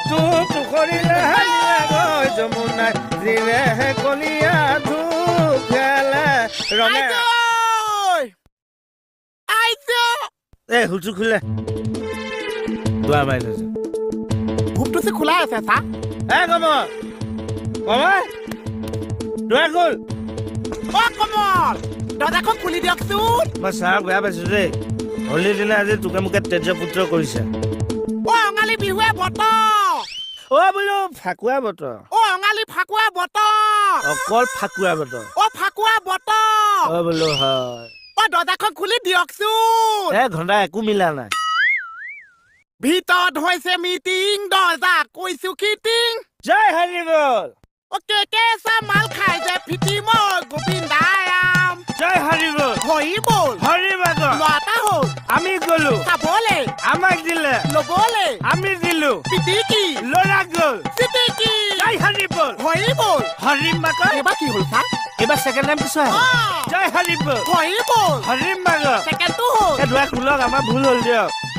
তু কৰিলে গৈ যমুনাই জিৰে কলিয়া ধুকেলে ৰঙে এ হুলচু খুলে দুৱাৰ মাৰি লৈছে ঘুমটো যে খোলা আছে চা এ কমল কমল দুৱাৰ খোল অ কমল দৰ্জাখন খুলি দিয়কচোন মই ছাৰক বেয়া পাইছো দেই হোলীৰ দিনা আজি তোকে মোকে তেজ পুত্ৰ কৰিছে অ অঙালী বিহুৱে বতৰ অ বোলো ফাকুৱা বতৰ অ অঙালী ফাকুৱা বতৰ অকল ফাকুৱা বতৰ অ ফাকুৱা বতৰ অ বোলো হয় অ দৰ্জাখন খুলি দিয়কচোন এ ঘণ্টা একো মিলা নাই ভিতৰত হৈছে মিটিং দৰ্জা কৈছো খিটিং জয় হৰি বল অ কে চা মাল খাই যে ফিটি মই গোবিন্দায়াম জয় হৰি বল হৰি বল হৰি বাগৰ লতা হ'ল আমি গলো চাবলে আমাক দিলে লবলে আমি দিলো পিটিকি ল'ৰা গল চিটিকি জয় হৰি বল হৰি বল হৰি বাগৰ এবাৰ কি হ'ল চা এবাৰ ছেকেণ্ড টাইম পিছুৱাই জয় হৰি বল হৰি বল হৰি বাগৰ ছেকেণ্ডটো হ'ল এই দুৱাৰ খোলক আমাৰ ভুল হ'ল দিয়ক